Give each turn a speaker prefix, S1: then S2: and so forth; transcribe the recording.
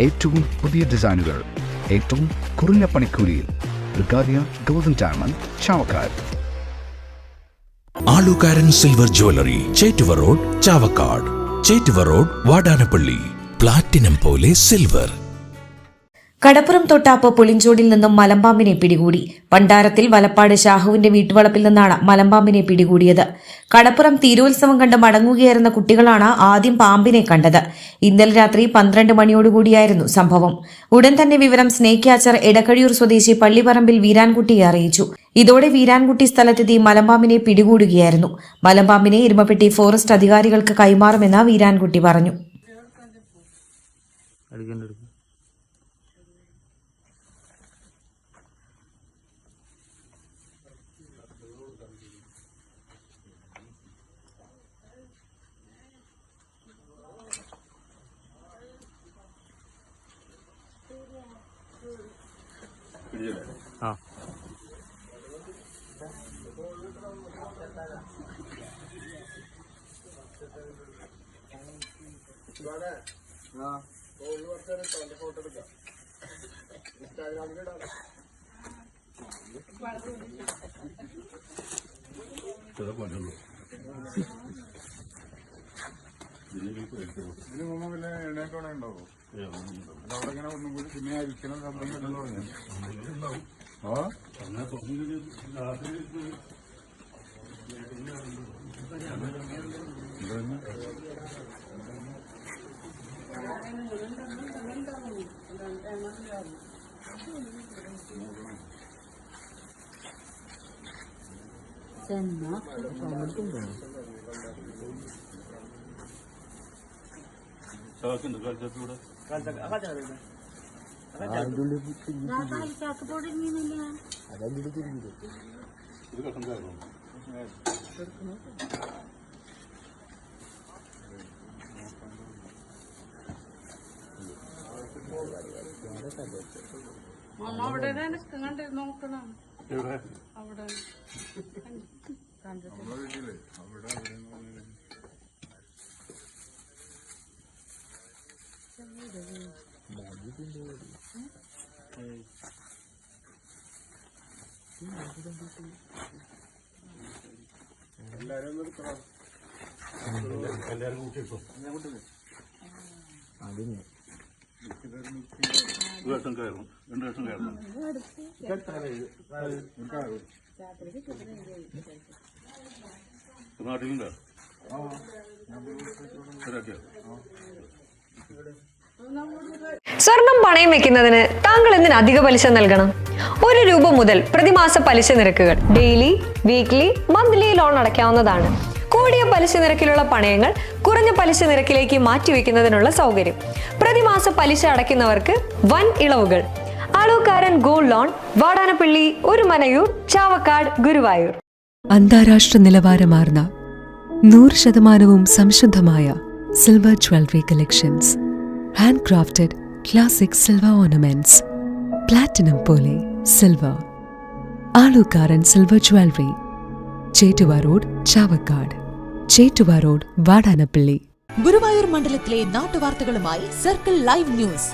S1: ഏറ്റവും പുതിയ ഡിസൈനുകൾ ഏറ്റവും കുറഞ്ഞ പണിക്കൂലിയിൽ. ബ്രിഗാദിയ golden diamond, Chavakkad.
S2: Alukaran silver jewellery, Chettuva road, Chavakkad. Chettuva road, Vadanappally. Platinum പോലെ സിൽവർ.
S3: കടപ്പുറം തൊട്ടാപ്പ് പുളിഞ്ചോടിൽ നിന്നും മലമ്പാമ്പിനെ പിടികൂടി. പണ്ടാരത്തിൽ വലപ്പാട് ഷാഹുവിന്റെ വീട്ടുവളപ്പിൽ നിന്നാണ് മലമ്പാമ്പിനെ പിടികൂടിയത്. കടപ്പുറം തീരോത്സവം കണ്ട് മടങ്ങുകയായിരുന്ന കുട്ടികളാണ് ആദ്യം പാമ്പിനെ കണ്ടത്. ഇന്നലെ രാത്രി 12 മണിയോടുകൂടിയായിരുന്നു സംഭവം. ഉടൻ തന്നെ വിവരം സ്നേക് ക്യാച്ചർ എടക്കഴിയൂർ സ്വദേശി പള്ളിപ്പറമ്പിൽ വീരാൻകുട്ടിയെ അറിയിച്ചു. ഇതോടെ വീരാൻകുട്ടി സ്ഥലത്തെത്തി മലമ്പാമ്പിനെ പിടികൂടുകയായിരുന്നു. മലമ്പാമ്പിനെ എരുമപ്പെട്ടി ഫോറസ്റ്റ് അധികാരികൾക്ക് കൈമാറുമെന്ന് വീരാൻകുട്ടി പറഞ്ഞു.
S4: ഇതിന് മുമ്പ് പിന്നെ എണ്ണയൊക്കെ ഉണ്ടാവും. അവിടെ ഇങ്ങനെ ഒന്നും കൂടി പിന്നെ അരിക്കണം സംഭവം പറഞ്ഞു.
S5: അവിടെ നോക്കണം. അവിടെ
S6: സ്വർണം പണയം വെക്കുന്നതിന് താങ്കൾ എന്തിന് അധിക പലിശ നൽകണം? 1 രൂപ മുതൽ പ്രതിമാസ പലിശ നിരക്കുകൾ ഡെയിലി, വീക്ക്ലി, മന്ത്ലി ലോൺ അടയ്ക്കാവുന്നതാണ്. കൂടിയ പലിശ നിരക്കിലുള്ള പണയങ്ങൾ കുറഞ്ഞ പലിശ നിരക്കിലേക്ക് മാറ്റിവെക്കുന്നതിനുള്ള സൗകര്യം. പ്രതിമാസ പലിശ അടയ്ക്കുന്നവർക്ക് വൻ ഇളവുകൾ. Alukaran gold loan, Vadanappally, Orumanayur, Chavakkad, Guruvayur.
S7: അന്താരാഷ്ട്ര നിലവാരമാർന്ന 100% സംശുദ്ധമായ silver jewellery collections. Handcrafted classic silver ornaments. Platinum പോലെ silver. Alukaran silver jewellery, Chettuva road, Chavakkad. Chettuva road, Vadanappally.
S8: Guruvayur മണ്ഡലത്തിലെ നാട്ടുവാർത്തകളുമായി സർക്കിൾ ലൈവ് ന്യൂസ്.